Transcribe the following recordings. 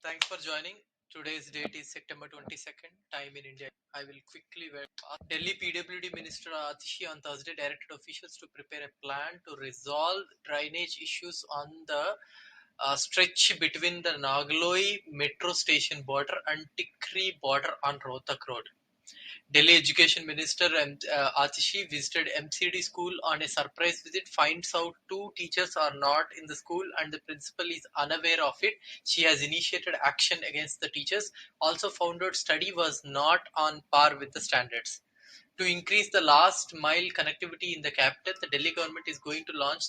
Thanks for joining. Today's date is September 22nd, time in India. I will quickly Delhi PWD Minister Atishi on Thursday directed officials to prepare a plan to resolve drainage issues on the stretch between the Nagloi metro station border and Tikri border on Rohtak Road. Delhi Education Minister Atishi visited MCD school on a surprise visit, finds out two teachers are not in the school and the principal is unaware of it. She has initiated action against the teachers. Also found out study was not on par with the standards. To increase the last mile connectivity in the capital, the Delhi government is going to launch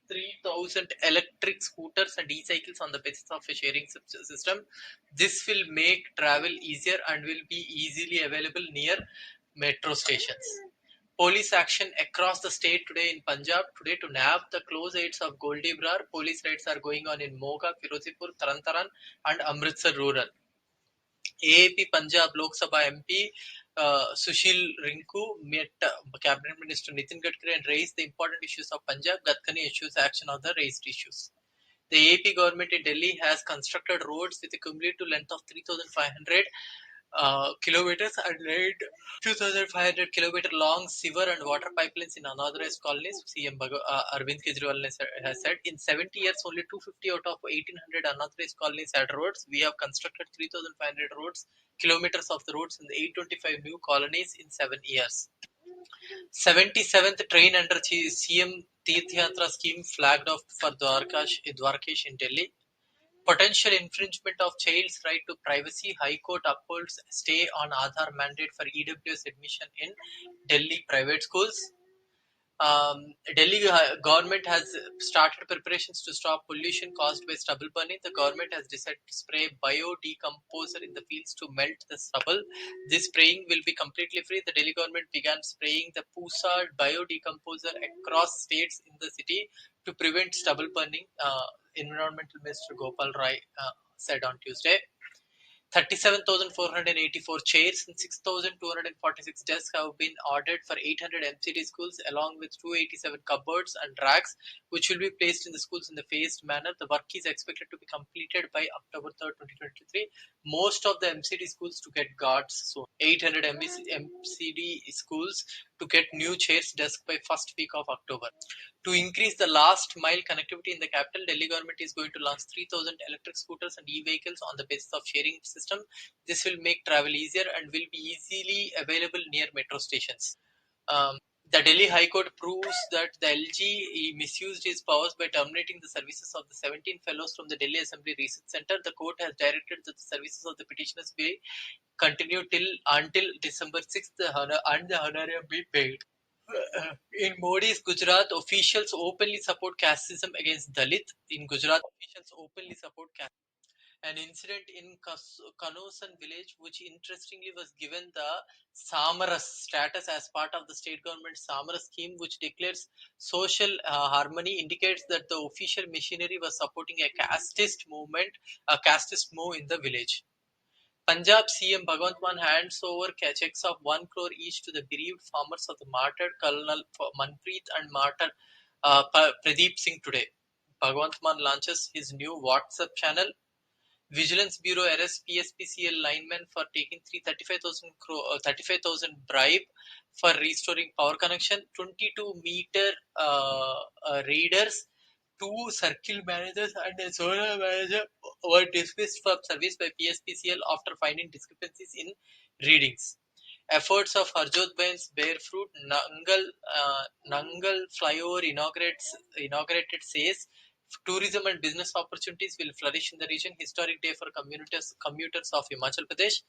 3,000 electric scooters and e-cycles on the basis of a sharing system. This will make travel easier and will be easily available near metro stations. Police action across the state today in Punjab. Today to nab the close aides of Goldie Brar, police raids are going on in Moga, Firozipur, Tarantaran and Amritsar rural. AAP Punjab Lok Sabha MP Sushil Rinku met Cabinet Minister Nitin Gadkari and raised the important issues of Punjab. Gadkari issues action on the raised issues. The AAP government in Delhi has constructed roads with a cumulative length of 3,500 kilometers and laid 2,500-kilometer long sewer and water pipelines in unauthorized colonies. CM Arvind Kejriwal has said in 70 years, only 250 out of 1,800 unauthorized colonies had roads. We have constructed 3,500 roads, kilometers of the roads in the 825 new colonies in 7 years. 77th train under CM Tirth Yatra scheme flagged off for Dwarkesh in Delhi. Potential infringement of child's right to privacy. High Court upholds stay on Aadhaar mandate for EWS admission in Delhi private schools. Delhi government has started preparations to stop pollution caused by stubble burning. The government has decided to spray biodecomposer in the fields to melt the stubble. This spraying will be completely free. The Delhi government began spraying the Pusa biodecomposer across states in the city to prevent stubble burning. Environmental Minister Gopal Rai said on Tuesday. 37,484 chairs and 6,246 desks have been ordered for 800 MCD schools, along with 287 cupboards and racks, which will be placed in the schools in a phased manner. The work is expected to be completed by October 3rd, 2023. Most of the MCD schools to get guards soon. 800 MCD schools to get new chairs desk by first week of October. To increase the last mile connectivity in the capital, Delhi government is going to launch 3,000 electric scooters and e-vehicles on the basis of sharing system. This will make travel easier and will be easily available near metro stations. Um, the Delhi High Court proves that the LG misused his powers by terminating the services of the 17 fellows from the Delhi Assembly Research Centre. The court has directed that the services of the petitioners be continued until December 6th and the honorarium be paid. In Modi's Gujarat, officials openly support casteism against Dalit. In Gujarat, officials openly support caste. An incident in Kanosan village, which interestingly was given the Samaras status as part of the state government Samaras scheme, which declares social harmony, indicates that the official machinery was supporting a casteist movement, a casteist move in the village. Punjab CM Bhagwant Mann hands over checks of 1 crore each to the bereaved farmers of the martyred Colonel Manpreet and martyred Pradeep Singh today. Bhagwant Mann launches his new WhatsApp channel. Vigilance Bureau arrests PSPCL lineman for taking 35,000 bribe for restoring power connection. 22-meter readers, 2 circle managers and a zonal manager were dismissed from service by PSPCL after finding discrepancies in readings. Efforts of Harjot Bain's Bear Fruit Nangal flyover inaugurated says tourism and business opportunities will flourish in the region. Historic day for commuters of Himachal Pradesh.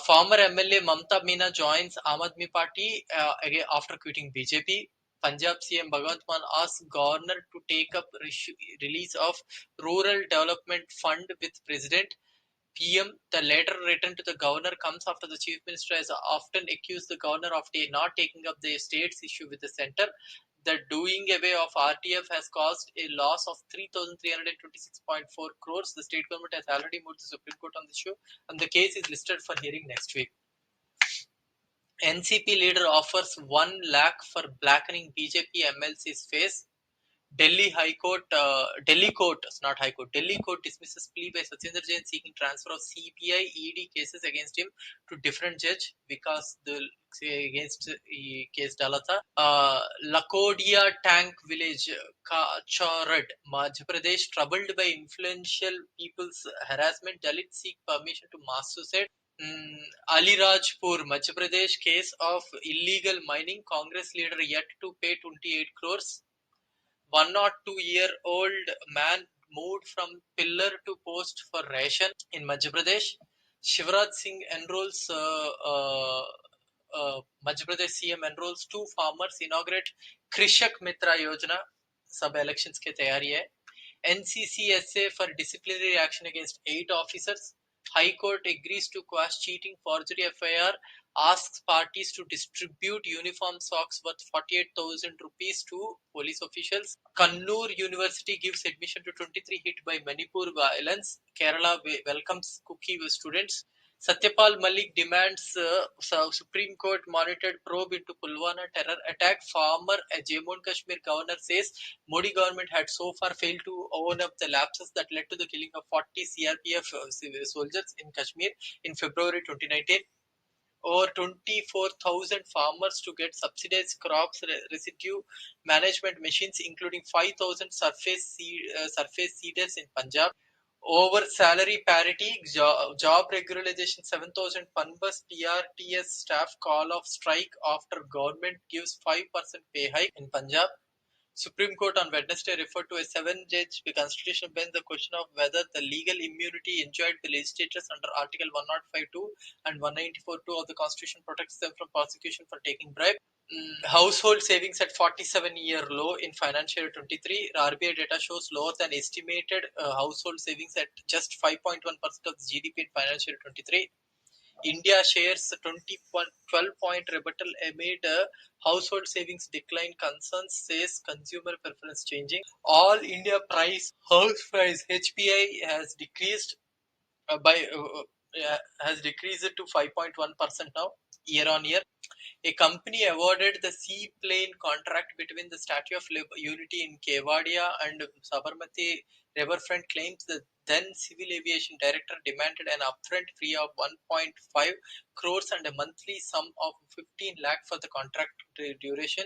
Former MLA Mamta Meena joins Aam Aadmi Party again after quitting BJP. Punjab CM Bhagwant Mann asks Governor to take up release of Rural Development Fund with President. PM, the letter written to the governor comes after the chief minister has often accused the governor of not taking up the state's issue with the centre. The doing away of RTF has caused a loss of 3,326.4 crores. The state government has already moved to the Supreme Court on the issue, and the case is listed for hearing next week. NCP leader offers 1 lakh for blackening BJP MLC's face. Delhi Court, not High Court, Delhi Court dismisses plea by Satyendra Jain seeking transfer of CBI ED cases against him to different judge because the against case Dalata. Lakodia Tank Village, Kacharad, Madhya Pradesh, troubled by influential people's harassment. Dalits seek permission to mass suicide. Alirajpur, Madhya Pradesh, case of illegal mining. Congress leader yet to pay 28 crores. 102-year-old man moved from pillar to post for ration in Madhya Pradesh. Shivraj Singh enrolls, Madhya Pradesh CM enrolls 2 farmers, inaugurate Krishak Mitra Yojana. सब elections के तैयारी है. NCCSA for disciplinary action against 8 officers. High Court agrees to quash cheating forgery FIR, asks parties to distribute uniform socks worth 48,000 rupees to police officials. Kannur University gives admission to 23 hit by Manipur violence. Kerala welcomes Kuki students. Satyapal Malik demands Supreme Court monitored probe into Pulwama terror attack. Former Jammu and Kashmir governor says Modi government had so far failed to own up the lapses that led to the killing of 40 CRPF soldiers in Kashmir in February 2019. Over 24,000 farmers to get subsidized crops residue management machines, including 5,000 surface seeders in Punjab. Over salary parity, job regularization, 7,000 Panbus PRTS staff call off strike after government gives 5% pay hike in Punjab. Supreme Court on Wednesday referred to a 7-judge constitutional bench the question of whether the legal immunity enjoyed by legislators under Article 105(2) and 194(2) of the Constitution protects them from prosecution for taking bribe. Household savings at 47-year low in financial year 23. RBI data shows lower than estimated household savings at just 5.1% of the GDP in financial year 23. India shares 12-point rebuttal amid household savings decline concerns, says consumer preference changing. All India house price (HPI) has decreased has decreased to 5.1% now year on year. A company awarded the seaplane contract between the Statue of Unity in Kevadia and Sabarmati riverfront claims the then civil aviation director demanded an upfront fee of 1.5 crores and a monthly sum of 15 lakh for the contract duration.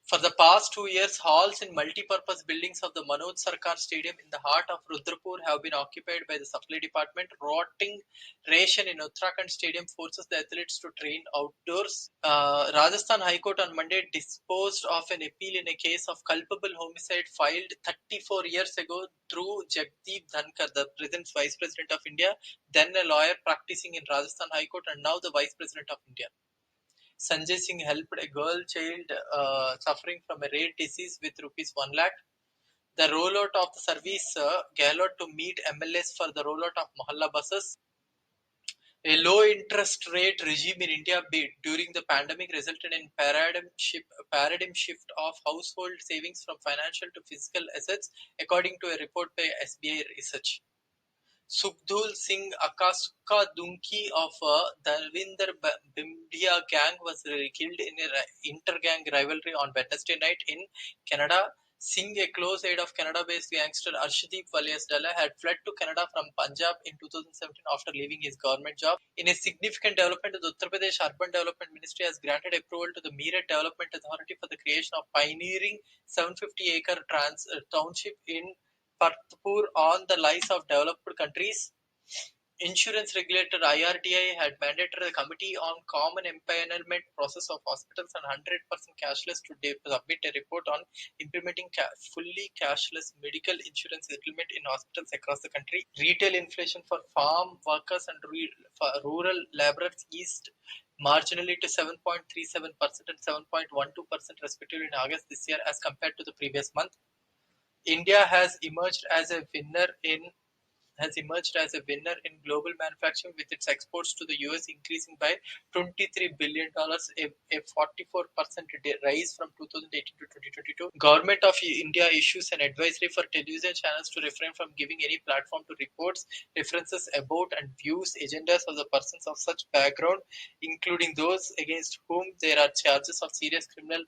For the past 2 years, halls in multi-purpose buildings of the Manoj Sarkar Stadium in the heart of Rudrapur have been occupied by the supply department. Rotting ration in Uttarakhand Stadium forces the athletes to train outdoors. Rajasthan High Court on Monday disposed of an appeal in a case of culpable homicide filed 34 years ago through Jagdeep Dhankar, the present Vice President of India, then a lawyer practicing in Rajasthan High Court and now the Vice President of India. Sanjay Singh helped a girl child suffering from a rare disease with rupees 1 lakh. The rollout of the service Gehlot to meet MLAs for the rollout of Mohalla buses. A low interest rate regime in India during the pandemic resulted in paradigm shift of household savings from financial to physical assets, according to a report by SBI Research. Sukhdev Singh Akasuka Dunki of Dalvinder Bimdia gang was killed in an inter-gang rivalry on Wednesday night in Canada. Singh, a close aide of Canada-based gangster Arshdeep Valias Dalla, had fled to Canada from Punjab in 2017 after leaving his government job. In a significant development, the Uttar Pradesh Urban Development Ministry has granted approval to the Meerut Development Authority for the creation of pioneering 750-acre township in Partpur on the lies of developed countries. Insurance regulator IRDAI had mandated a committee on common empanelment process of hospitals and 100% cashless to submit a report on implementing fully cashless medical insurance settlement in hospitals across the country. Retail inflation for farm workers and rural laborers eased marginally to 7.37% and 7.12% respectively in August this year as compared to the previous month. India has emerged as a winner in global manufacturing, with its exports to the US increasing by $23 billion, a 44% rise from 2018 to 2022. Government of India issues an advisory for television channels to refrain from giving any platform to reports, references about and views, agendas of the persons of such background, including those against whom there are charges of serious criminal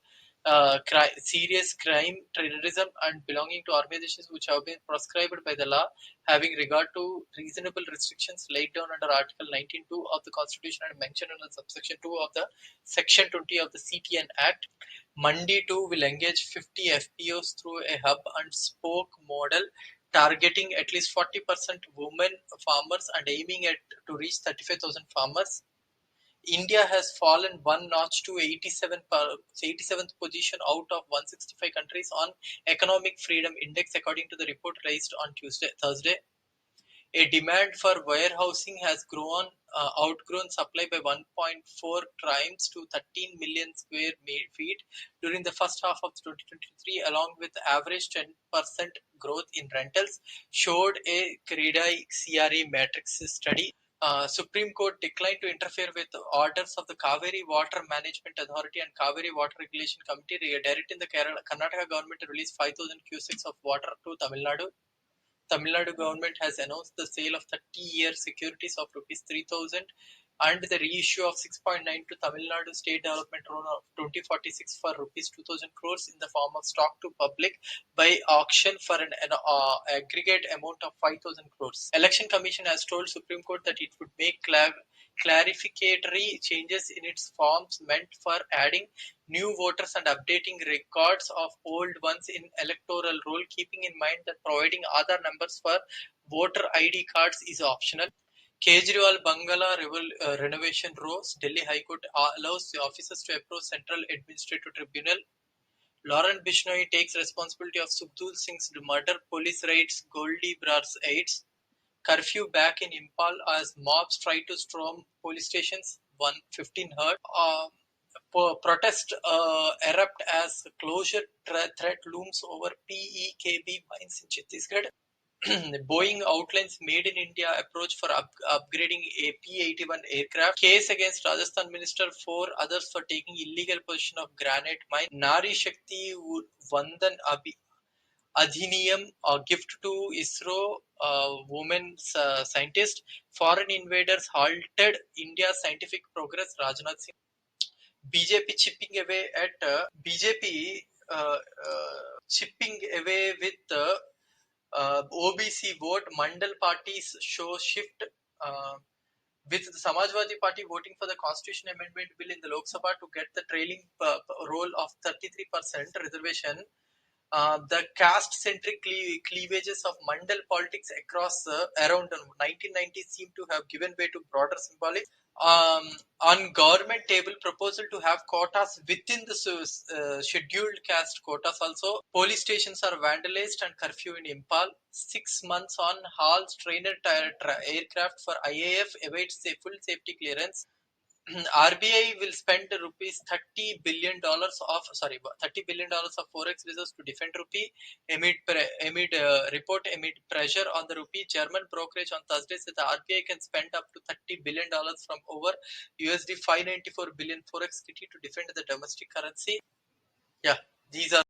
serious crime, terrorism, and belonging to organizations which have been prescribed by the law, having regard to reasonable restrictions laid down under Article 19(2) of the Constitution and mentioned under subsection 2 of the Section 20 of the CTN Act. Mandi 2 will engage 50 FPOs through a hub and spoke model, targeting at least 40% women farmers and aiming at to reach 35,000 farmers. India has fallen one notch to 87th position out of 165 countries on Economic Freedom Index, according to the report released on Thursday. A demand for warehousing has outgrown supply by 1.4 times to 13 million square feet during the first half of 2023, along with average 10% growth in rentals, showed a CRE matrix study. Supreme Court declined to interfere with orders of the Kaveri Water Management Authority and Kaveri Water Regulation Committee, directing the Karnataka government to release 5,000 cusecs of water to Tamil Nadu. Tamil Nadu government has announced the sale of 30-year securities of rupees 3,000 and the reissue of 6.9 to Tamil Nadu State Development Loan of 2046 for rupees 2,000 crores in the form of stock to public by auction for an aggregate amount of 5,000 crores. Election Commission has told Supreme Court that it would make clarificatory changes in its forms meant for adding new voters and updating records of old ones in electoral roll, keeping in mind that providing Aadhaar numbers for voter ID cards is optional. Kejriwal Bangala renovation rose. Delhi High Court allows the officers to approach Central Administrative Tribunal. Lauren Bishnoi takes responsibility of Subdul Singh's murder. Police raids Goldie Brar's aides. Curfew back in Impal as mobs try to storm police stations. 115 hurt. Protest erupt as closure threat looms over PEKB mines in Chhattisgarh. Boeing outlines Made in India approach for upgrading a P-81 aircraft. Case against Rajasthan minister, 4 others for taking illegal possession of granite mine. Nari Shakti Vandan Adhiniyam, gift to ISRO women scientist. Foreign invaders halted India's scientific progress. Rajnath Singh. BJP chipping away at BJP chipping away with OBC vote. Mandal parties show shift, with the Samajwadi Party voting for the Constitution Amendment Bill in the Lok Sabha to get the trailing role of 33% reservation. The caste-centric cleavages of Mandal politics across around 1990 seem to have given way to broader symbolic. On government table, proposal to have quotas within the scheduled caste quotas also. Police stations are vandalized and curfew in Impal. 6 months on, Hall's trainer aircraft for IAF awaits a full safety clearance. RBI will spend rupees $30 billion of forex reserves to defend rupee report amid pressure on the rupee. German brokerage on Thursday said the RBI can spend up to $30 billion from over USD 594 billion forex kitty to defend the domestic currency. Yeah, these are